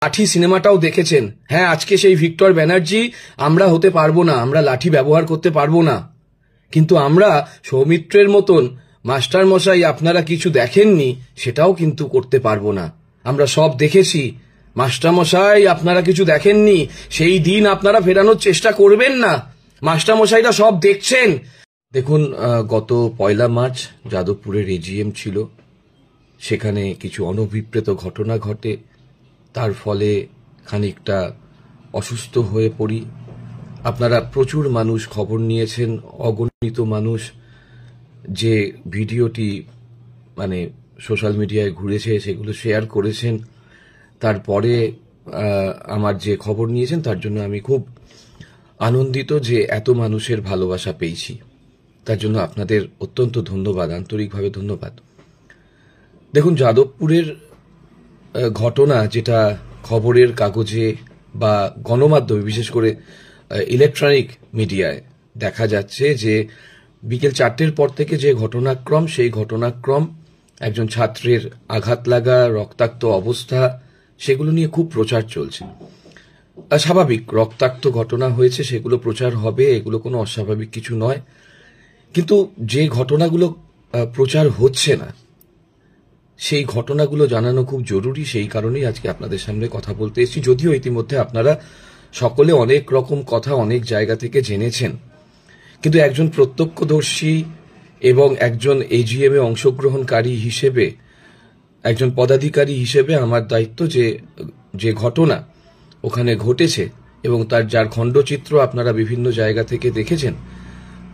লাঠি সিনেমাটাও দেখেছেন। হ্যাঁ, আজকে সেই ভিক্টর ব্যানার্জি আমরা হতে পারবো না, আমরা লাঠি ব্যবহার করতে পারবো না, কিন্তু আমরা সৌমিত্রের মতন মাস্টার মশাই আপনারা কিছু দেখেননি সেটাও কিন্তু করতে পারবো না। আমরা সব দেখেছি। মাস্টার মশাই আপনারা কিছু দেখেননি, সেই দিন আপনারা ফেরানোর চেষ্টা করবেন না। মাস্টার মশাইরা সব দেখছেন। দেখুন, গত 1 মার্চ যাদবপুরের এজিএম ছিল, সেখানে কিছু অনভিপ্রেত ঘটনা ঘটে, তার ফলে খানিকটা অসুস্থ হয়ে পড়ি। আপনারা প্রচুর মানুষ খবর নিয়েছেন, অগণিত মানুষ যে ভিডিওটি মানে সোশ্যাল মিডিয়ায় ঘুরেছে সেগুলো শেয়ার করেছেন। তারপরে আমার যে খবর নিয়েছেন তার জন্য আমি খুব আনন্দিত যে এত মানুষের ভালোবাসা পেয়েছি। তার জন্য আপনাদের অত্যন্ত ধন্যবাদ, আন্তরিকভাবে ধন্যবাদ। দেখুন, যাদবপুরের ঘটনা যেটা খবরের কাগজে বা গণমাধ্যমে, বিশেষ করে ইলেকট্রনিক মিডিয়ায় দেখা যাচ্ছে যে বিকেল 4টের পর থেকে যে ঘটনাক্রম, সেই ঘটনাক্রম একজন ছাত্রের আঘাত লাগা, রক্তাক্ত অবস্থা, সেগুলো নিয়ে খুব প্রচার চলছে। স্বাভাবিক, রক্তাক্ত ঘটনা হয়েছে, সেগুলো প্রচার হবে, এগুলো কোনো অস্বাভাবিক কিছু নয়। কিন্তু যে ঘটনাগুলো প্রচার হচ্ছে না, সেই ঘটনাগুলো জানানো খুব জরুরি। সেই কারণেই আজকে আপনাদের সামনে কথা বলতে এসেছি। যদিও ইতিমধ্যে আপনারা সকলে অনেক রকম কথা অনেক জায়গা থেকে জেনেছেন, কিন্তু একজন প্রত্যক্ষদর্শী এবং একজন এজিএম এ অংশগ্রহণকারী হিসেবে, একজন পদাধিকারী হিসেবে আমার দায়িত্ব যে ঘটনা ওখানে ঘটেছে এবং তার যার খণ্ডচিত্র আপনারা বিভিন্ন জায়গা থেকে দেখেছেন,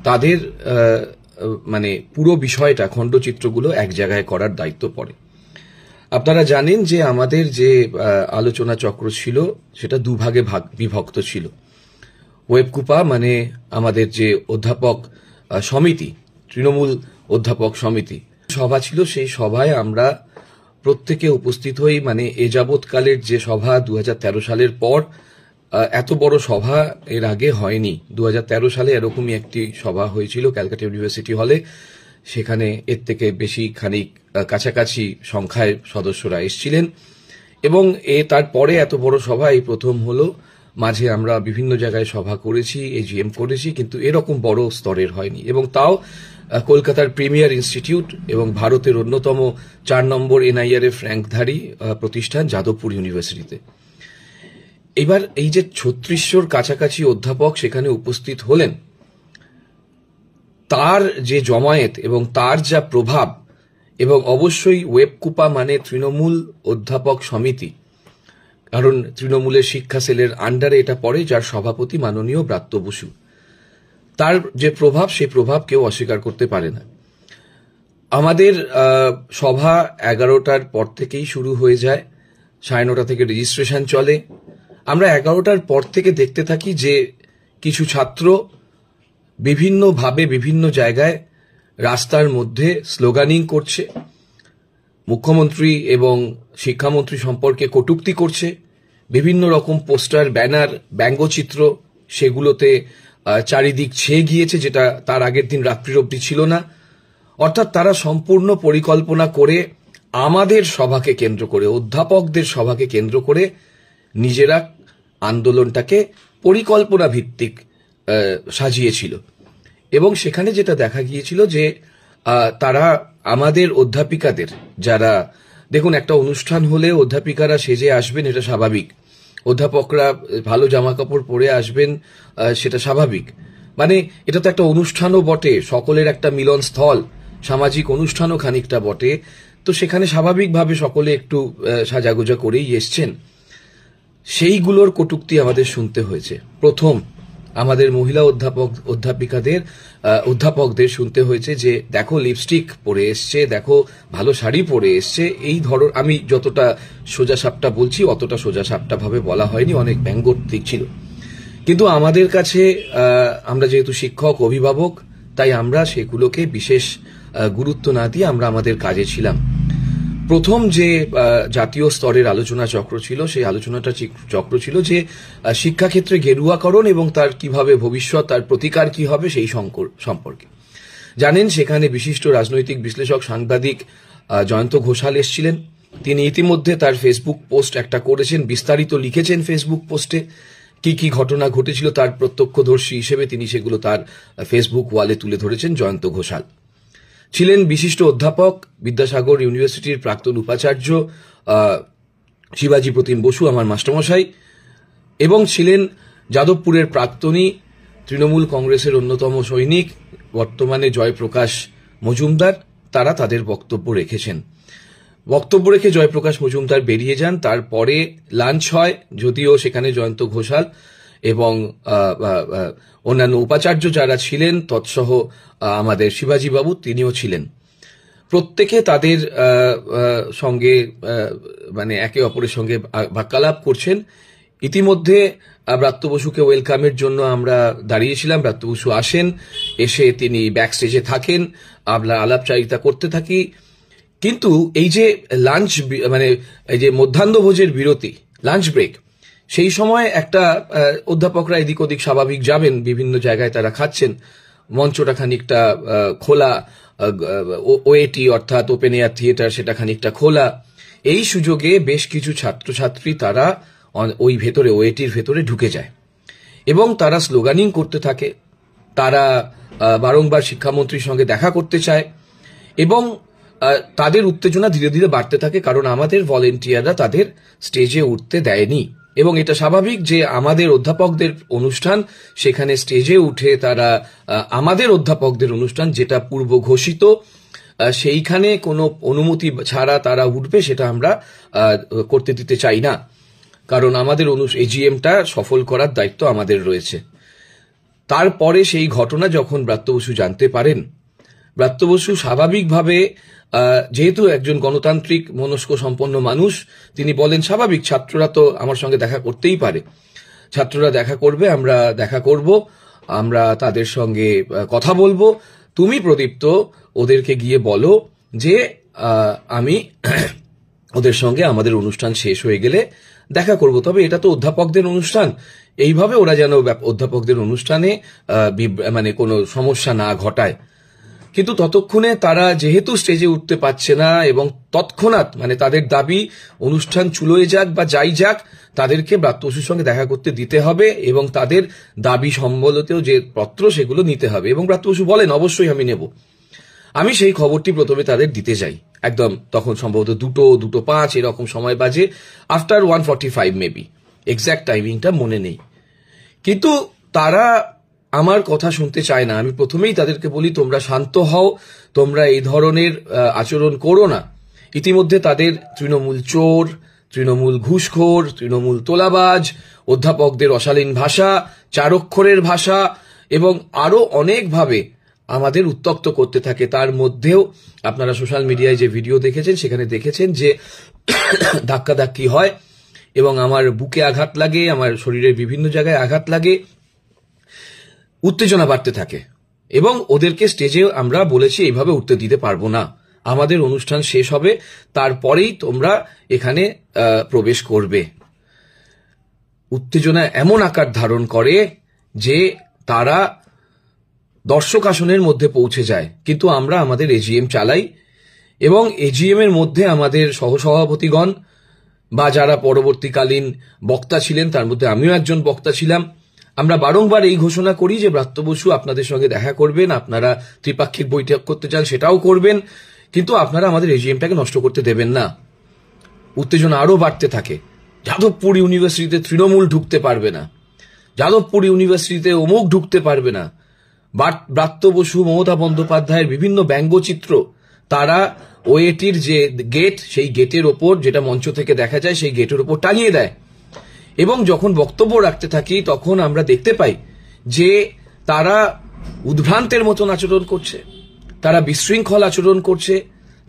তাদের মানে পুরো বিষয়টা, খণ্ডচিত্রগুলো এক জায়গায় করার দায়িত্ব পড়ে। আপনারা জানেন যে আমাদের যে আলোচনা চক্র ছিল সেটা দুভাগে বিভক্ত ছিল। ওয়েবকুপা মানে আমাদের যে অধ্যাপক সমিতি, তৃণমূল অধ্যাপক সমিতি সভা ছিল, সেই সভায় আমরা প্রত্যেকে উপস্থিত হই। মানে এ যাবৎকালের যে সভা 2013 সালের পর এত বড় সভা এর আগে হয়নি। 2013 সালে এরকমই একটি সভা হয়েছিল ক্যালকাটা ইউনিভার্সিটি হলে, সেখানে এর থেকে বেশি খানিক কাছাকাছি সংখ্যায় সদস্যরা এসেছিলেন এবং তারপরে এত বড় সভা এই প্রথম হলো। মাঝে আমরা বিভিন্ন জায়গায় সভা করেছি, এজিএম করেছি, কিন্তু এরকম বড় স্তরের হয়নি, এবং তাও কলকাতার প্রিমিয়ার ইনস্টিটিউট এবং ভারতের অন্যতম 4 নম্বর এনআইআরএফ র্যাঙ্কধারী প্রতিষ্ঠান যাদবপুর ইউনিভার্সিটিতে। এবার এই যে 3600 কাছাকাছি অধ্যাপক সেখানে উপস্থিত হলেন, তার যে জমায়েত এবং তার যা প্রভাব, এবং অবশ্যই ওয়েবকুপা মানে তৃণমূল অধ্যাপক সমিতি, কারণ তৃণমূলের শিক্ষা সেলের আন্ডারে এটা পড়ে, যার সভাপতি মাননীয় ব্রাত্য বসু। তার যে প্রভাব, সেই প্রভাব কেউ অস্বীকার করতে পারে না। আমাদের সভা 11টার পর থেকেই শুরু হয়ে যায়, 9:30 থেকে রেজিস্ট্রেশন চলে। আমরা 11টার পর থেকে দেখতে থাকি যে কিছু ছাত্র বিভিন্নভাবে বিভিন্ন জায়গায় রাস্তার মধ্যে স্লোগানিং করছে, মুখ্যমন্ত্রী এবং শিক্ষামন্ত্রী সম্পর্কে কটূক্তি করছে, বিভিন্ন রকম পোস্টার, ব্যানার, ব্যঙ্গচিত্র সেগুলোতে চারিদিক ছেয়ে গিয়েছে, যেটা তার আগের দিন রাত্রির অবধি ছিল না। অর্থাৎ তারা সম্পূর্ণ পরিকল্পনা করে আমাদের সভাকে কেন্দ্র করে, অধ্যাপকদের সভাকে কেন্দ্র করে নিজেরা আন্দোলনটাকে পরিকল্পনা ভিত্তিক সাজিয়েছিল। এবং সেখানে যেটা দেখা গিয়েছিল যে তারা আমাদের অধ্যাপিকাদের, যারা, দেখুন, একটা অনুষ্ঠান হলে অধ্যাপিকারা সেজে আসবেন, এটা স্বাভাবিক। অধ্যাপকরা ভালো জামা কাপড় পরে আসবেন, সেটা স্বাভাবিক। মানে এটা তো একটা অনুষ্ঠানও বটে, সকলের একটা মিলন স্থল, সামাজিক অনুষ্ঠানও খানিকটা বটে। তো সেখানে স্বাভাবিকভাবে সকলে একটু সাজাগোজা করেই এসছেন। সেইগুলোর কটূক্তি আমাদের শুনতে হয়েছে। প্রথম আমাদের মহিলা অধ্যাপকদের শুনতে হয়েছে যে দেখো লিপস্টিক পরে এসছে, দেখো ভালো শাড়ি পরে এসছে। এই ধরো, আমি যতটা সোজা সাপটা বলছি অতটা সোজা সাপটা ভাবে বলা হয়নি, অনেক ব্যঙ্গোত্তিক ছিল। কিন্তু আমাদের কাছে, আমরা যেহেতু শিক্ষক, অভিভাবক, তাই আমরা সেগুলোকে বিশেষ গুরুত্ব না দিয়ে আমরা আমাদের কাজে ছিলাম। প্রথম যে জাতীয় স্তরের আলোচনা চক্র ছিল, সেই আলোচনাটা চক্র ছিল যে শিক্ষাক্ষেত্রে গেরুয়াকরণ এবং তার কিভাবে ভবিষ্যৎ, তার প্রতিকার কি হবে সেই সম্পর্কে। জানেন, সেখানে বিশিষ্ট রাজনৈতিক বিশ্লেষক, সাংবাদিক জয়ন্ত ঘোষাল এসেছিলেন, তিনি ইতিমধ্যে তার ফেসবুক পোস্ট একটা করেছেন, বিস্তারিত লিখেছেন ফেসবুক পোস্টে কি কি ঘটনা ঘটেছিল, তার প্রত্যক্ষদর্শী হিসেবে তিনি সেগুলো তার ফেসবুক ওয়ালে তুলে ধরেছেন। জয়ন্ত ঘোষাল ছিলেন বিশিষ্ট অধ্যাপক, বিদ্যাসাগর ইউনিভার্সিটির প্রাক্তন উপাচার্য শিবাজি প্রতিম বসু আমার মাস্টারমশাই, এবং ছিলেন যাদবপুরের প্রাক্তনী তৃণমূল কংগ্রেসের অন্যতম সৈনিক বর্তমানে জয়প্রকাশ মজুমদার। তারা তাদের বক্তব্য রেখেছেন। বক্তব্য রেখে জয়প্রকাশ মজুমদার বেরিয়ে যান। তারপরে লাঞ্চ হয়, যদিও সেখানে জয়ন্ত ঘোষাল এবং অন্যান্য উপাচার্য যারা ছিলেন তৎসহ আমাদের শিবাজি বাবু তিনিও ছিলেন। প্রত্যেকে তাদের সঙ্গে মানে একে অপরের সঙ্গে বাক্যালাপ করছেন। ইতিমধ্যে ব্রাত্য বসুকে ওয়েলকামের জন্য আমরা দাঁড়িয়েছিলাম। ব্রাত্য বসু আসেন, এসে তিনি ব্যাক স্টেজে থাকেন, আমরা আলাপচারিতা করতে থাকি। কিন্তু এই যে লাঞ্চ মানে এই যে মধ্যাহ্নভোজের বিরতি, লাঞ্চ ব্রেক, সেই সময় একটা অধ্যাপকরা এদিক ওদিক স্বাভাবিক যাবেন, বিভিন্ন জায়গায় তারা খাচ্ছেন, মঞ্চটা খানিকটা খোলা, ওএটি অর্থাৎ ওপেন এয়ার থিয়েটার সেটা খানিকটা খোলা। এই সুযোগে বেশ কিছু ছাত্রছাত্রী তারা ওই ভেতরে ওএটির ভেতরে ঢুকে যায় এবং তারা স্লোগানিং করতে থাকে। তারা বারংবার শিক্ষামন্ত্রীর সঙ্গে দেখা করতে চায় এবং তাদের উত্তেজনা ধীরে ধীরে বাড়তে থাকে, কারণ আমাদের ভলেন্টিয়াররা তাদের স্টেজে উঠতে দেয়নি। এবং এটা স্বাভাবিক যে আমাদের অধ্যাপকদের অনুষ্ঠান, সেখানে স্টেজে উঠে তারা আমাদের অধ্যাপকদের অনুষ্ঠান যেটা পূর্ব ঘোষিত, সেইখানে কোনো অনুমতি ছাড়া তারা উঠবে সেটা আমরা করতে দিতে চাই না, কারণ আমাদের এজিএমটা সফল করার দায়িত্ব আমাদের রয়েছে। তারপরে সেই ঘটনা যখন ব্রাত্য বসু জানতে পারেন, ব্রাত্য বসু স্বাভাবিকভাবে, যেহেতু একজন গণতান্ত্রিক মনস্ক সম্পন্ন মানুষ, তিনি বলেন স্বাভাবিক, ছাত্ররা তো আমার সঙ্গে দেখা করতেই পারে, ছাত্ররা দেখা করবে, আমরা দেখা করব, আমরা তাদের সঙ্গে কথা বলবো। তুমি প্রদীপ্ত ওদেরকে গিয়ে বলো যে আমি ওদের সঙ্গে আমাদের অনুষ্ঠান শেষ হয়ে গেলে দেখা করব, তবে এটা তো অধ্যাপকদের অনুষ্ঠান, এইভাবে ওরা যেন অধ্যাপকদের অনুষ্ঠানে মানে কোনো সমস্যা না ঘটায়। কিন্তু ততক্ষণে তারা যেহেতু স্টেজে উঠতে পারছে না এবং তৎক্ষণাৎ মানে তাদের দাবি অনুষ্ঠান চুলোয় যাক বা যাই যাক, তাদেরকে ব্রাত্য বসুর সঙ্গে দেখা করতে দিতে হবে এবং তাদের দাবি সম্বলিত যে পত্র সেগুলো নিতে হবে। এবং ব্রাত্য বসু বলেন অবশ্যই আমি নেব। আমি সেই খবরটি প্রথমে তাদের দিতে যাই, একদম তখন সম্ভবত 2:05 এরকম সময় বাজে, আফটার 1:45 মেবি, এক্স্যাক্ট টাইমিংটা মনে নেই। কিন্তু তারা আমার কথা শুনতে চায় না। আমি প্রথমেই তাদেরকে বলি তোমরা শান্ত হও, তোমরা এই ধরনের আচরণ করো না। ইতিমধ্যে তাদের তৃণমূল চোর, তৃণমূল ঘুষখোর, তৃণমূল তোলাবাজ, অধ্যাপকদের অশালীন ভাষা, চারক্ষরের ভাষা এবং আরো অনেকভাবে আমাদের উত্তক্ত করতে থাকে। তার মধ্যেও আপনারা সোশ্যাল মিডিয়ায় যে ভিডিও দেখেছেন সেখানে দেখেছেন যে ধাক্কাধাক্কি হয় এবং আমার বুকে আঘাত লাগে, আমার শরীরের বিভিন্ন জায়গায় আঘাত লাগে, উত্তেজনা বাড়তে থাকে। এবং ওদেরকে স্টেজে আমরা বলেছি এইভাবে উঠতে দিতে পারবো না, আমাদের অনুষ্ঠান শেষ হবে, তারপরেই তোমরা এখানে প্রবেশ করবে। উত্তেজনা এমন আকার ধারণ করে যে তারা দর্শক আসনের মধ্যে পৌঁছে যায়। কিন্তু আমরা আমাদের এজিএম চালাই এবং এজিএম এর মধ্যে আমাদের সহসভাপতিগণ বা যারা পরবর্তীকালীন বক্তা ছিলেন, তার মধ্যে আমিও একজন বক্তা ছিলাম, আমরা বারংবার এই ঘোষণা করি যে ব্রাত্য বসু আপনাদের সঙ্গে দেখা করবেন, আপনারা ত্রিপাক্ষিক বৈঠক করতে চান সেটাও করবেন, কিন্তু আপনারা আমাদের এজিএমটাকে নষ্ট করতে দেবেন না। উত্তেজনা আরো বাড়তে থাকে। যাদবপুর ইউনিভার্সিটিতে তৃণমূল ঢুকতে পারবে না, যাদবপুর ইউনিভার্সিটিতে অমুক ঢুকতে পারবে না। ব্রাত্য বসু, মমতা বন্দ্যোপাধ্যায়ের বিভিন্ন ব্যঙ্গচিত্র তারা ওএটির যে গেট, সেই গেটের ওপর, যেটা মঞ্চ থেকে দেখা যায়, সেই গেটের ওপর টাঙিয়ে দেয়। এবং যখন বক্তব্য রাখতে থাকি তখন আমরা দেখতে পাই যে তারা উদ্ভ্রান্তের মতন আচরণ করছে, তারা বিশৃঙ্খল আচরণ করছে,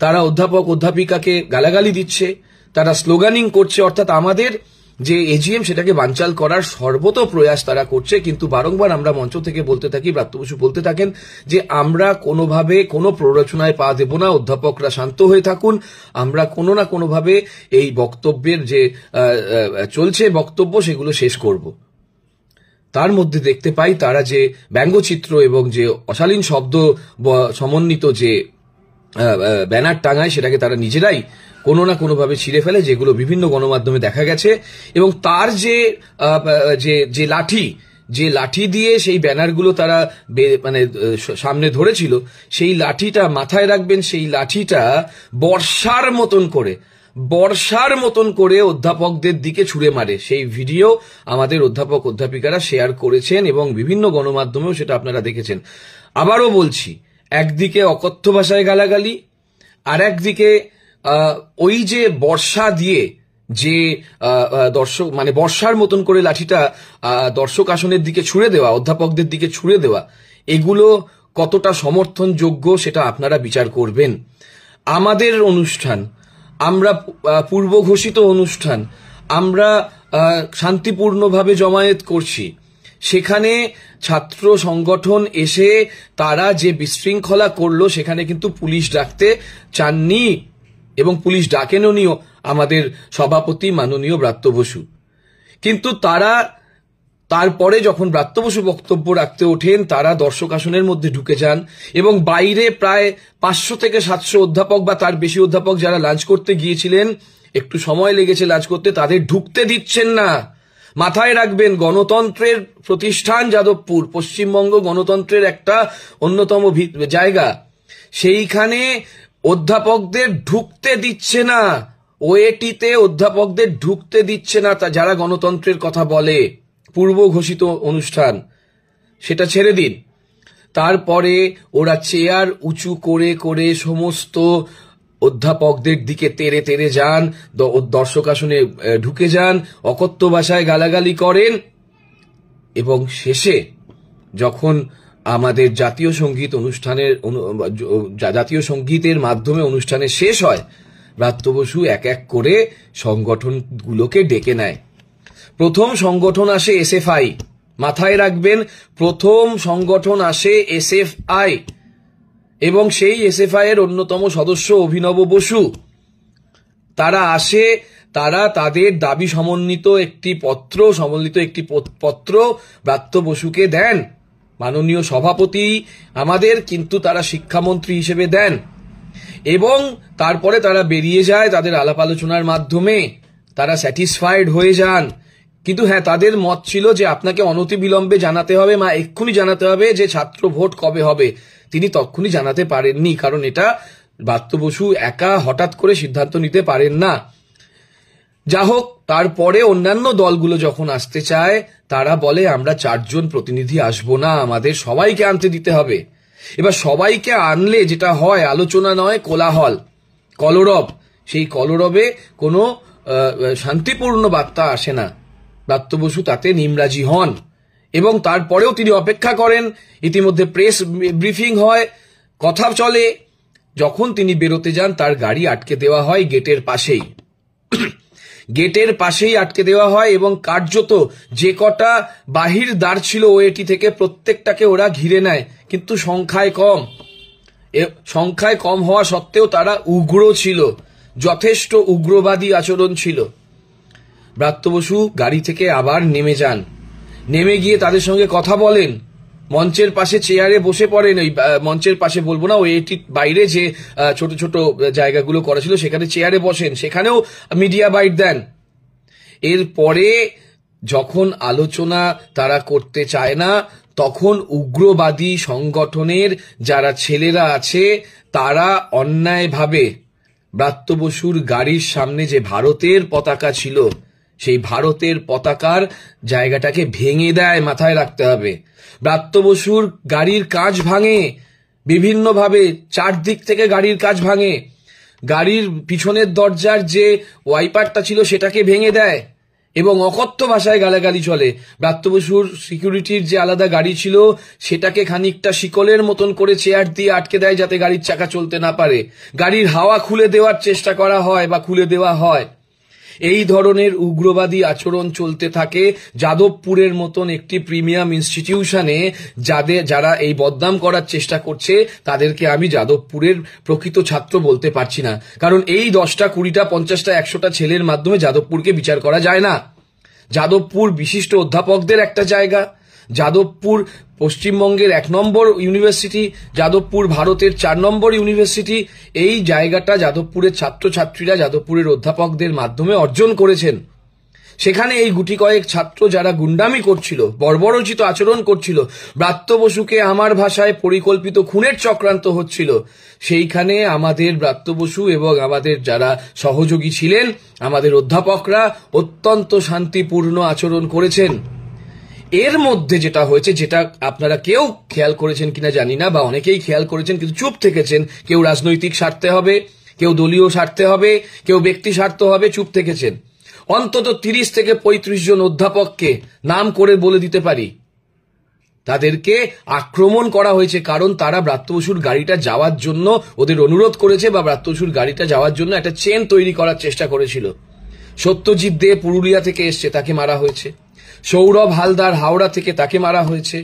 তারা অধ্যাপক অধ্যাপিকাকে গালাগালি দিচ্ছে, তারা স্লোগানিং করছে, অর্থাৎ আমাদের যে এজিএম সেটাকে বানচাল করার সর্বত প্রয়াস তারা করছে। কিন্তু বারংবার আমরা মঞ্চ থেকে বলতে থাকি, ব্রাত্য বসু বলতে থাকেন যে আমরা কোনোভাবে কোনো প্ররোচনায় পা দেব না, অধ্যাপকরা শান্ত হয়ে থাকুন, আমরা কোনো না কোনোভাবে এই বক্তব্যের যে চলছে বক্তব্য সেগুলো শেষ করব। তার মধ্যে দেখতে পাই তারা যে ব্যঙ্গচিত্র এবং যে অশালীন শব্দ সমন্বিত যে ব্যানার টাঙায় সেটাকে তারা নিজেরাই কোনো না কোনোভাবে ছিঁড়ে ফেলে, যেগুলো বিভিন্ন গণমাধ্যমে দেখা গেছে। এবং তার যে লাঠি দিয়ে সেই ব্যানারগুলো তারা মানে সামনে ধরেছিল, সেই লাঠিটা মাথায় রাখবেন, সেই লাঠিটা বর্ষার মতন করে অধ্যাপকদের দিকে ছুঁড়ে মারে। সেই ভিডিও আমাদের অধ্যাপক অধ্যাপিকারা শেয়ার করেছেন এবং বিভিন্ন গণমাধ্যমেও সেটা আপনারা দেখেছেন। আবারও বলছি, একদিকে অকথ্য ভাষায় গালাগালি, আর একদিকে ওই যে বর্ষা দিয়ে যে দর্শক মানে বর্ষার মতন করে লাঠিটা দর্শক আসনের দিকে ছুঁড়ে দেওয়া, অধ্যাপকদের দিকে ছুঁড়ে দেওয়া, এগুলো কতটা সমর্থনযোগ্য সেটা আপনারা বিচার করবেন। আমাদের অনুষ্ঠান, আমরা পূর্ব ঘোষিত অনুষ্ঠান, আমরা শান্তিপূর্ণভাবে জমায়েত করছি, সেখানে ছাত্র সংগঠন এসে তারা যে বিশৃঙ্খলা করলো, সেখানে কিন্তু পুলিশ ডাকতে চাননি এবং পুলিশ ডাকেননিও আমাদের সভাপতি মাননীয় ব্রাত্য বসু। কিন্তু তারপরে যখন ব্রাত্য বসু বক্তব্য রাখতে ওঠেন, তারা দর্শক আসনের মধ্যে ঢুকে যান এবং বাইরে প্রায় 500 থেকে 700 অধ্যাপক বা তার বেশি অধ্যাপক যারা লাঞ্চ করতে গিয়েছিলেন, একটু সময় লেগেছে লাঞ্চ করতে, তাদের ঢুকতে দিচ্ছেন না। মাথায় রাখবেন, গণতন্ত্রের প্রতিষ্ঠান যাদবপুর, পশ্চিমবঙ্গ গণতন্ত্রের একটা অন্যতম জায়গা, সেইখানে অধ্যাপকদের ঢুকতে দিচ্ছে না, ওএটিতে অধ্যাপকদের ঢুকতে দিচ্ছে না যারা গণতন্ত্রের কথা বলে। পূর্ব ঘোষিত অনুষ্ঠান, সেটা ছেড়ে দিন। তারপরে ওরা চেয়ার উঁচু করে করে সমস্ত অধ্যাপকদের দিকে তেড়ে যান, দর্শক আসনে ঢুকে যান, অকথ্য ভাষায় গালাগালি করেন এবং শেষে যখন আমাদের জাতীয় সঙ্গীতের মাধ্যমে অনুষ্ঠানের শেষ হয়, ব্রাত্য বসু এক এক করে সংগঠনগুলোকে ডেকে নেয়। প্রথম সংগঠন আসে এসএফআই, মাথায় রাখবেন, প্রথম সংগঠন আসে এসএফআই এবং সেই এসএফআই এর অন্যতম সদস্য অভিনব বসু। তারা আসে, তারা তাদের দাবি সমন্বিত একটি পত্র ব্রাত্য বসুকে দেন। মাননীয় সভাপতি আমাদের, কিন্তু তারা শিক্ষামন্ত্রী হিসেবে দেন এবং তারপরে তারা বেরিয়ে যায়। তাদের আলাপ আলোচনার মাধ্যমে তারা স্যাটিসফাইড হয়ে যান। কিন্তু হ্যাঁ, তাদের মত ছিল যে আপনাকে অনতিবিলম্বে জানাতে হবে, এক্ষুনি জানাতে হবে যে ছাত্র ভোট কবে হবে। তিনি তক্ষুনি জানাতে পারেননি, কারণ এটা ব্রাত্য বসু একা হঠাৎ করে সিদ্ধান্ত নিতে পারেন না। যা হোক, তারপরে অন্যান্য দলগুলো যখন আসতে চায়, তারা বলে আমরা 4 জন প্রতিনিধি আসবো না, আমাদের সবাইকে আনতে দিতে হবে। এবার সবাইকে আনলে যেটা হয়, আলোচনা নয়, কোলাহল, কলরব। সেই কলরবে কোনো শান্তিপূর্ণ বার্তা আসে না। ব্রাত্য বসু তাতে নিমরাজি হন এবং তারপরেও তিনি অপেক্ষা করেন। ইতিমধ্যে প্রেস ব্রিফিং হয়, কথা চলে। যখন তিনি বেরোতে যান, তার গাড়ি আটকে দেওয়া হয় গেটের পাশেই আটকে দেওয়া হয় এবং কার্যত যে কটা বাহির দ্বার ছিল ওএটি থেকে, প্রত্যেকটাকে ওরা ঘিরে নেয়। কিন্তু সংখ্যায় কম হওয়া সত্ত্বেও তারা উগ্র ছিল, যথেষ্ট উগ্রবাদী আচরণ ছিল। ব্রাত্য বসু গাড়ি থেকে আবার নেমে যান, নেমে গিয়ে তাদের সঙ্গে কথা বলেন, মঞ্চের পাশে চেয়ারে বসে পড়েন। ওই মঞ্চের পাশে বলবো না, ওই এটির বাইরে যে ছোট ছোট জায়গাগুলো করা ছিল সেখানে চেয়ারে বসেন, সেখানেও মিডিয়া বাইট দেন। এরপরে যখন আলোচনা তারা করতে চায় না, তখন উগ্রবাদী সংগঠনের যারা ছেলেরা আছে, তারা অন্যায়ভাবে ব্রাত্য বসুর গাড়ির সামনে যে ভারতের পতাকা ছিল, সেই ভারতের পতাকার জায়গাটাকে ভেঙে দেয়। মাথায় রাখতে হবে, ব্রাত্য বসুর গাড়ির কাঁচ ভাঙে বিভিন্নভাবে, 4 দিক থেকে গাড়ির কাঁচ ভাঙে। গাড়ির পিছনের দরজার যে ওয়াইপারটা ছিল সেটাকে ভেঙে দেয় এবং অকথ্য ভাষায় গালাগালি চলে। ব্রাত্য বসুর সিকিউরিটির যে আলাদা গাড়ি ছিল, সেটাকে খানিকটা শিকলের মতন করে চেয়ার দিয়ে আটকে দেয় যাতে গাড়ির চাকা চলতে না পারে। গাড়ির হাওয়া খুলে দেওয়ার চেষ্টা করা হয় বা খুলে দেওয়া হয়। এই ধরনের উগ্রবাদী আচরণ চলতে থাকে যাদবপুরের মতন একটি প্রিমিয়াম ইনস্টিটিউশনে। যারা এই বদনাম করার চেষ্টা করছে, তাদেরকে আমি যাদবপুরের প্রকৃত ছাত্র বলতে পারছি না, কারণ এই 10টা 20টা 50টা 100টা ছেলের মাধ্যমে যাদবপুরকে বিচার করা যায় না। যাদবপুর বিশিষ্ট অধ্যাপকদের একটা জায়গা, যাদবপুর পশ্চিমবঙ্গের 1 নম্বর ইউনিভার্সিটি, যাদবপুর ভারতের 4 নম্বর ইউনিভার্সিটি। এই জায়গাটা যাদবপুরের ছাত্রছাত্রীরা যাদবপুরের অধ্যাপকদের মাধ্যমে অর্জন করেছেন। সেখানে এই গুটি কয়েক ছাত্র যারা গুন্ডামি করছিল, বর্বরোচিত আচরণ করছিল, ব্রাত্য বসুকে আমার ভাষায় পরিকল্পিত খুনের চক্রান্ত হচ্ছিল, সেইখানে আমাদের ব্রাত্য বসু এবং আমাদের যারা সহযোগী ছিলেন আমাদের অধ্যাপকরা অত্যন্ত শান্তিপূর্ণ আচরণ করেছেন। এর মধ্যে যেটা হয়েছে, যেটা আপনারা কেউ খেয়াল করেছেন কিনা জানি না, বা অনেকেই খেয়াল করেছেন কিন্তু চুপ থেকেছেন, কেউ রাজনৈতিক স্বার্থে হবে, কেউ দলীয় স্বার্থে হবে, কেউ ব্যক্তি স্বার্থ হবে, চুপ থেকেছেন। অন্তত 30 থেকে 35 জন অধ্যাপককে নাম করে বলে দিতে পারি তাদেরকে আক্রমণ করা হয়েছে, কারণ তারা ব্রাত্য বসুর গাড়িটা যাওয়ার জন্য ওদের অনুরোধ করেছে বা ব্রাত্য বসুর গাড়িটা যাওয়ার জন্য একটা চেন তৈরি করার চেষ্টা করেছিল। সত্যজিৎ দে পুরুলিয়া থেকে এসছে, তাকে মারা হয়েছে। সৌরভ হালদার হাওড়া থেকে, তাকে মারা হয়েছে।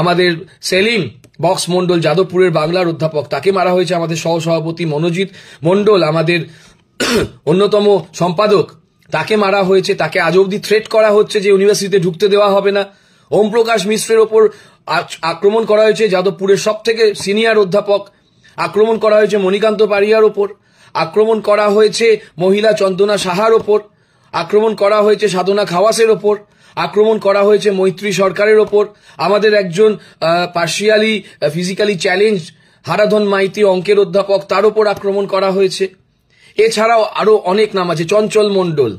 আমাদের সেলিম বক্স মন্ডল যাদবপুরের বাংলার অধ্যাপক, তাকে মারা হয়েছে। আমাদের সহসভাপতি মনোজিৎ মন্ডল, আমাদের অন্যতম সম্পাদক, তাকে মারা হয়েছে। তাকে আজ অবধি থ্রেট করা হচ্ছে যে ইউনিভার্সিটিতে ঢুকতে দেওয়া হবে না। ওম প্রকাশ মিশ্রের ওপর আক্রমণ করা হয়েছে, যাদবপুরের সব থেকে সিনিয়র অধ্যাপক। আক্রমণ করা হয়েছে মণিকান্ত পারিয়ার ওপর, আক্রমণ করা হয়েছে মহিলা চন্দনা সাহার ওপর, আক্রমণ করা হয়েছে সাধনা খাওয়াসের ওপর, আক্রমণ করা হয়েছে মৈত্রী সরকারের ওপর। আমাদের একজন partially physically challenge Haradhan Maiti অঙ্কের অধ্যাপক, তার ওপর আক্রমণ করা হয়েছে। এছাড়াও আরো অনেক নাম আছে, চঞ্চল মণ্ডল,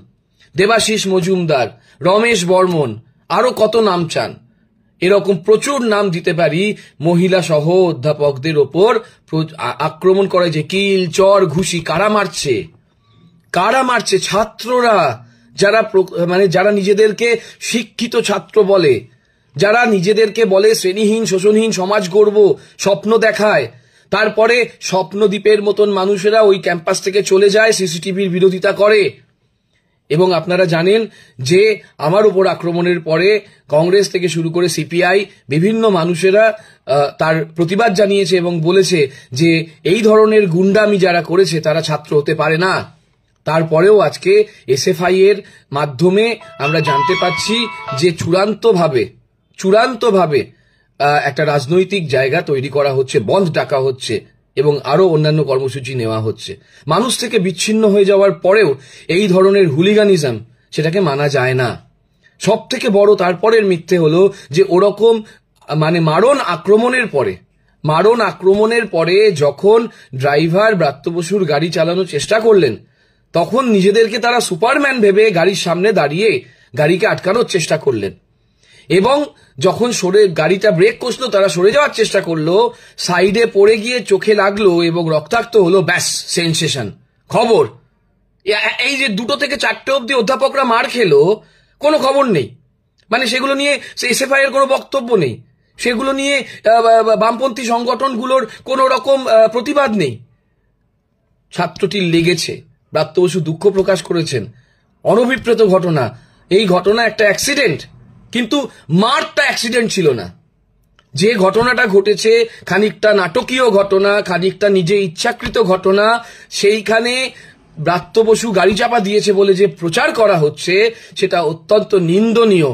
দেবাশিস মজুমদার, রমেশ বর্মন, আরো কত নাম চান, এরকম প্রচুর নাম দিতে পারি। মহিলা সহ অধ্যাপকদের ওপর আক্রমণ করা হয়েছে। কিল চর ঘুষি কারা মারছে? কারা মারছে? ছাত্ররা, যারা যারা নিজেদেরকে শিক্ষিত ছাত্র বলে, যারা নিজেদেরকে বলে শ্রেণীহীন শোষণহীন সমাজ গড়ব, স্বপ্ন দেখায়, তারপরে স্বপ্নদ্বীপের মতন মানুষেরা ওই ক্যাম্পাস থেকে চলে যায়, সিসিটিভির বিরোধিতা করে। এবং আপনারা জানেন যে আমার উপর আক্রমণের পরে কংগ্রেস থেকে শুরু করে সিপিআই বিভিন্ন মানুষেরা তার প্রতিবাদ জানিয়েছে এবং বলেছে যে এই ধরনের গুন্ডামি যারা করেছে তারা ছাত্র হতে পারে না। তারপরেও আজকে এসএফআই এর মাধ্যমে আমরা জানতে পাচ্ছি যে চূড়ান্তভাবে একটা রাজনৈতিক জায়গা তৈরি করা হচ্ছে, বন্ধ ডাকা হচ্ছে এবং আরো অন্যান্য কর্মসূচি নেওয়া হচ্ছে। মানুষ থেকে বিচ্ছিন্ন হয়ে যাওয়ার পরেও এই ধরনের হুলিগানিজম, সেটাকে মানা যায় না। সব থেকে বড় তারপরের মিথ্যে হলো যে ওরকম মারণ আক্রমণের পরে যখন ড্রাইভার ব্রাত্য বসুর গাড়ি চালানোর চেষ্টা করলেন, তখন নিজেদেরকে তারা সুপারম্যান ভেবে গাড়ির সামনে দাঁড়িয়ে গাড়িকে আটকানোর চেষ্টা করলেন এবং যখন গাড়িটা ব্রেক কষলো, তারা সরে যাওয়ার চেষ্টা করলো, সাইডে পড়ে গিয়ে চোখে লাগলো এবং রক্তাক্ত হলো। ব্যাস, সেন্সেশন, খবর। এই যে 2 থেকে 4টে অব্দি অধ্যাপকরা মার খেলো, কোনো খবর নেই, সেগুলো নিয়ে এসএফআই এর কোনো বক্তব্য নেই, সেগুলো নিয়ে বামপন্থী সংগঠনগুলোর কোনো রকম প্রতিবাদ নেই। ছাত্রটি লেগেছে, ব্রাত্য বসু দুঃখ প্রকাশ করেছেন, অনভিপ্রেত ঘটনা। এই ঘটনা একটা অ্যাক্সিডেন্ট, কিন্তু মারটা অ্যাক্সিডেন্ট ছিল না। যে ঘটনাটা ঘটেছে খানিকটা নাটকীয় ঘটনা, খানিকটা নিজে ইচ্ছাকৃত ঘটনা। সেইখানে ব্রাত্য বসু গাড়ি চাপা দিয়েছে বলে যে প্রচার করা হচ্ছে সেটা অত্যন্ত নিন্দনীয়।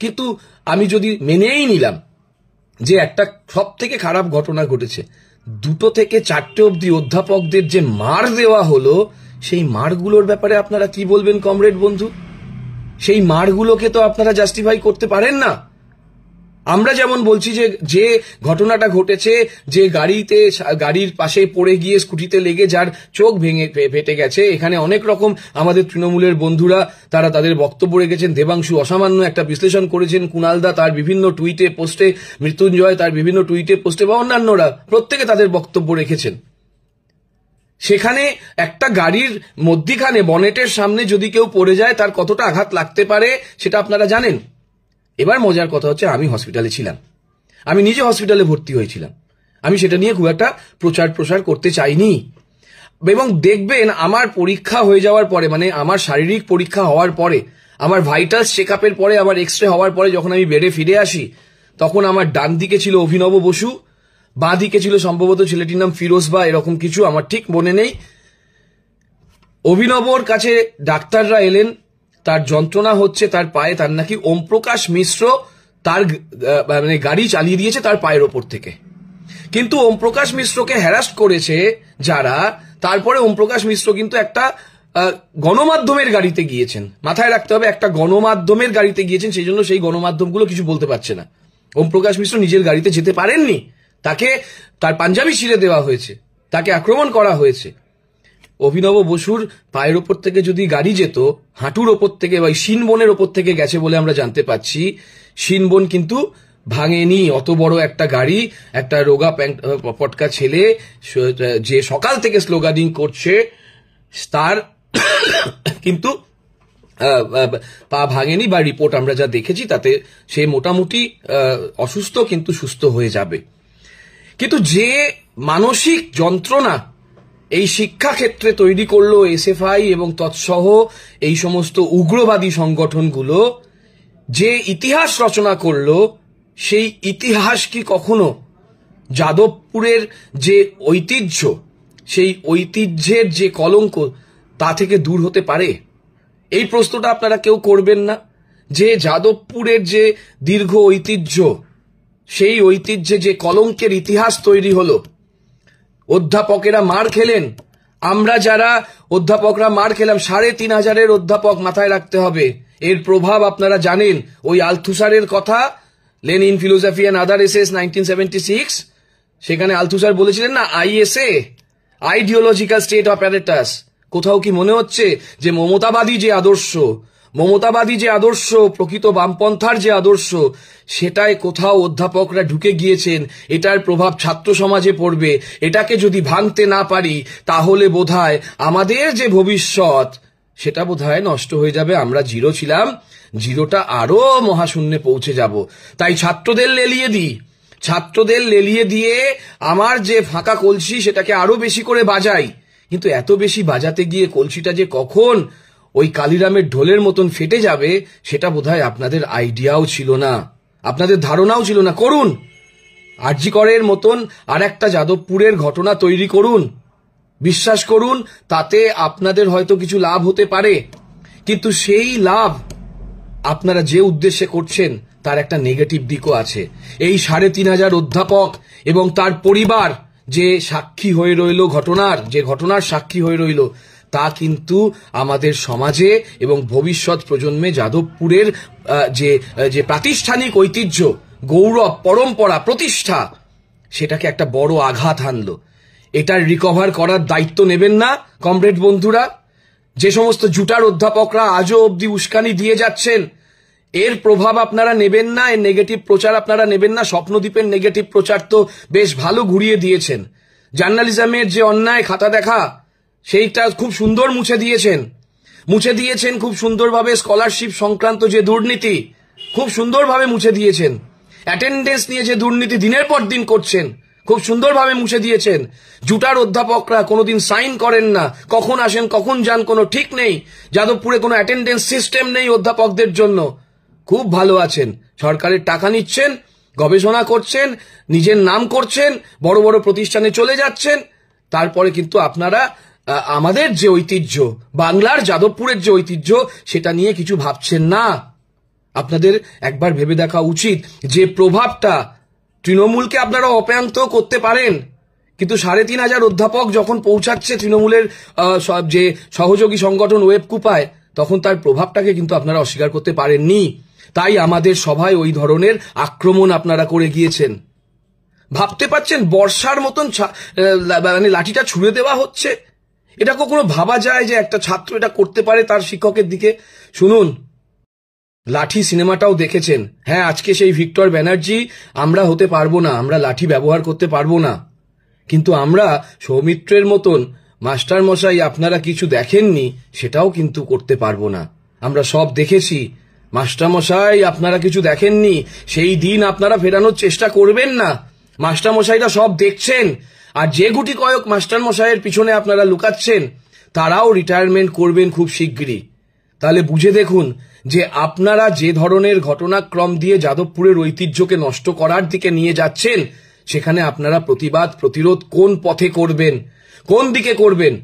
কিন্তু আমি যদি মেনেই নিলাম যে একটা সব থেকে খারাপ ঘটনা ঘটেছে, 2 থেকে 4টে অব্দি অধ্যাপকদের যে মার দেওয়া হলো, সেই মারগুলোর ব্যাপারে আপনারা কি বলবেন কমরেড বন্ধু? সেই মারগুলোকে তো আপনারা জাস্টিফাই করতে পারেন না। আমরা যেমন বলছি যে ঘটনাটা ঘটেছে, যে গাড়ির পাশে পড়ে গিয়ে স্কুটিতে লেগে যার চোখ ফেটে গেছে, এখানে অনেক রকম আমাদের তৃণমূলের বন্ধুরা তারা তাদের বক্তব্য রেখেছেন। দেবাংশু অসামান্য একটা বিশ্লেষণ করেছেন, কুণালদা তার বিভিন্ন টুইটে পোস্টে, মৃত্যুঞ্জয় তার বিভিন্ন টুইটে পোস্টে বা অন্যান্যরা প্রত্যেকে তাদের বক্তব্য রেখেছেন। সেখানে একটা গাড়ির মধ্যিখানে বনেটের সামনে যদি কেউ পড়ে যায় তার কতটা আঘাত লাগতে পারে সেটা আপনারা জানেন। এবার মজার কথা হচ্ছে, আমি হসপিটালে ছিলাম, আমি নিজে হসপিটালে ভর্তি হয়েছিলাম, আমি সেটা নিয়ে খুব একটা প্রসার করতে চাইনি। এবং দেখবেন আমার পরীক্ষা হয়ে যাওয়ার পরে, আমার শারীরিক পরীক্ষা হওয়ার পরে, আমার ভাইটালস চেক আপের পরে, আমার এক্সরে হওয়ার পরে যখন আমি বেডে ফিরে আসি, তখন আমার ডান দিকে ছিল অভিনব বসু, বাঁ দিকে ছিল সম্ভবত ছেলেটির নাম ফিরোজ বা এরকম কিছু, আমার ঠিক মনে নেই। অভিনবর কাছে ডাক্তাররা এলেন, তার যন্ত্রণা হচ্ছে তার পায়ে, তার নাকি ওম প্রকাশ মিশ্র তার মানে গাড়ি চালিয়ে দিয়েছে তার পায়ের ওপর থেকে। কিন্তু ওম প্রকাশ মিশ্রকে হ্যারাস করেছে যারা, তারপরে ওম প্রকাশ মিশ্র কিন্তু একটা গণমাধ্যমের গাড়িতে গিয়েছেন। মাথায় রাখতে হবে, একটা গণমাধ্যমের গাড়িতে গিয়েছেন, সেই জন্য সেই গণমাধ্যমগুলো কিছু বলতে পারছে না। ওম প্রকাশ মিশ্র নিজের গাড়িতে যেতে পারেননি, তাকে তার পাঞ্জাবি ছিঁড়ে দেওয়া হয়েছে, তাকে আক্রমণ করা হয়েছে। অভিনব বসুর পায়ের ওপর থেকে যদি গাড়ি যেত, হাঁটুর ওপর থেকে বা শিনবনের ওপর থেকে গেছে বলে আমরা জানতে পাচ্ছি। শিনবন কিন্তু ভাঙেনি। অত বড় একটা গাড়ি, একটা রোগা পটকা ছেলে যে সকাল থেকে স্লোগানিং করছে, তার কিন্তু পা ভাঙেনি, বা রিপোর্ট আমরা যা দেখেছি তাতে সে মোটামুটি অসুস্থ কিন্তু সুস্থ হয়ে যাবে। কিন্তু যে মানসিক যন্ত্রণা এই শিক্ষা ক্ষেত্রে তৈরি করলো এসএফআই এবং তৎসহ এই সমস্ত উগ্রবাদী সংগঠনগুলো, যে ইতিহাস রচনা করলো, সেই ইতিহাস কি কখনো যাদবপুরের যে ঐতিহ্য, সেই ঐতিহ্যের যে কলঙ্ক, তা থেকে দূর হতে পারে? এই প্রশ্নটা আপনারা কেউ করবেন না? যে যাদবপুরের যে দীর্ঘ ঐতিহ্য, সেই ঐতিহ্যে যে কলঙ্কের ইতিহাস তৈরি হলো, অধ্যাপকেরা মার খেলেন, আমরা যারা অধ্যাপকরা মার খেলাম, ৩,৫০০ অধ্যাপক, মাথায় রাখতে হবে এর প্রভাব আপনারা জানেন। ওই আলথুসারের কথা, Lenin philosophy and other essays 1976, সেখানে আলথুসার বলেছিলেন না, আইএসএ, আইডিওলজিক্যাল স্টেট অপারেটাস। কোথাও কি মনে হচ্ছে যে মমতাবাদী যে আদর্শ, প্রকৃত বামপন্থার যে আদর্শ, সেটাই কোথাও অধ্যাপকরা ঢুকে গিয়েছেন, এটার প্রভাব ছাত্র সমাজে পড়বে, এটাকে যদি ভাঙতে না পারি তাহলে বোধহয় আমাদের যে ভবিষ্যৎ, সেটা বোধহয় নষ্ট হয়ে যাবে। আমরা জিরো ছিলাম, জিরোটা আরো মহাশূন্যে পৌঁছে যাব। তাই ছাত্রদের লেলিয়ে দিয়ে আমার যে ফাঁকা কলসি, সেটাকে আরো বেশি করে বাজাই। কিন্তু এত বেশি বাজাতে গিয়ে কলসিটা যে কখন ওই কালিরামের ঢোলের মতন ফেটে যাবে, সেটা বোধহয় আপনাদের আইডিয়াও ছিল না, আপনাদের ধারণাও ছিল না। করুন, আরজি করের মতন আর একটা যাদবপুরের ঘটনা তৈরি করুন, বিশ্বাস করুন তাতে আপনাদের হয়তো কিছু লাভ হতে পারে। কিন্তু সেই লাভ আপনারা যে উদ্দেশ্যে করছেন তার একটা নেগেটিভ দিকও আছে। এই ৩,৫০০ অধ্যাপক এবং তার পরিবার যে সাক্ষী হয়ে রইল ঘটনার সাক্ষী হয়ে রইল, তা কিন্তু আমাদের সমাজে এবং ভবিষ্যৎ প্রজন্মে যাদবপুরের যে প্রাতিষ্ঠানিক ঐতিহ্য, গৌরব, পরম্পরা, প্রতিষ্ঠা, সেটাকে একটা বড় আঘাত হানলো। এটার রিকভার করার দায়িত্ব নেবেন না কমরেড বন্ধুরা? যে সমস্ত জুটার অধ্যাপকরা আজও অবধি উস্কানি দিয়ে যাচ্ছেন, এর প্রভাব আপনারা নেবেন না, এর নেগেটিভ প্রচার আপনারা নেবেন না। স্বপ্নদ্বীপের নেগেটিভ প্রচার তো বেশ ভালো ঘুরিয়ে দিয়েছেন। জার্নালিজমের যে অন্যায় খাতা দেখা, সেইটা খুব সুন্দর মুছে দিয়েছেন খুব সুন্দরভাবে। স্কলারশিপ সংক্রান্ত যে দুর্নীতি, খুব সুন্দরভাবে মুছে দিয়েছেন। অ্যাটেন্ডেন্স নিয়ে যে দুর্নীতি দিনের পর দিন করছেন, খুব সুন্দরভাবে মুছে দিয়েছেন। জুটার অধ্যাপকরা কোনোদিন সাইন করেন না, কখন আসেন কখন যান কোনো ঠিক নেই। যাদবপুরে কোনো অ্যাটেন্ডেন্স সিস্টেম নেই অধ্যাপকদের জন্য। খুব ভালো আছেন, সরকারের টাকা নিচ্ছেন, গবেষণা করছেন, নিজের নাম করছেন, বড় বড় প্রতিষ্ঠানে চলে যাচ্ছেন। তারপরে কিন্তু আপনারা আমাদের যে ঐতিহ্য, বাংলার যাদবপুরের যে ঐতিহ্য, সেটা নিয়ে কিছু ভাবছেন না। আপনাদের একবার ভেবে দেখা উচিত যে প্রভাবটা তৃণমূলকে আপনারা অপয়ান্ত করতে পারেন, কিন্তু ৩,৫০০ অধ্যাপক যখন পৌঁছাচ্ছে তৃণমূলের যে সহযোগী সংগঠন ওয়েবকুপায়, তখন তার প্রভাবটাকে কিন্তু আপনারা অস্বীকার করতে পারেননি। তাই আমাদের সভায় ওই ধরনের আক্রমণ আপনারা করে গিয়েছেন। ভাবতে পারছেন বর্ষার মতন মানে লাঠিটা ছুঁড়ে দেওয়া হচ্ছে? এটা কখনো ভাবা যায় যে একটা ছাত্র এটা করতে পারে তার শিক্ষকের দিকে? শুনুন, লাঠি সিনেমাটাও দেখেছেন। হ্যাঁ, আজকে সেই ভিক্টর ব্যানার্জি আমরা হতে পারবো না, আমরা লাঠি ব্যবহার করতে পারবো না। কিন্তু আমরা সৌমিত্রের মতন মাস্টার মশাই আপনারা কিছু দেখেননি, সেটাও কিন্তু করতে পারবো না। আমরা সব দেখেছি। মাস্টার মশাই আপনারা কিছু দেখেননি, সেই দিন আপনারা ফেরানোর চেষ্টা করবেন না। মাস্টার মশাইরা সব দেখছেন, আর যে গুটি কয়েক মাস্টার মশাইয়ের পিছনে আপনারা লুকাচ্ছেন, তারাও রিটায়ারমেন্ট করবেন খুব শিগগিরই। তাহলে বুঝে দেখুন যে আপনারা যে ধরনের ঘটনাক্রম দিয়ে যাদবপুরের ঐতিহ্যকে নষ্ট করার দিকে নিয়ে যাচ্ছেন, সেখানে আপনারা প্রতিবাদ প্রতিরোধ কোন পথে করবেন, কোন দিকে করবেন?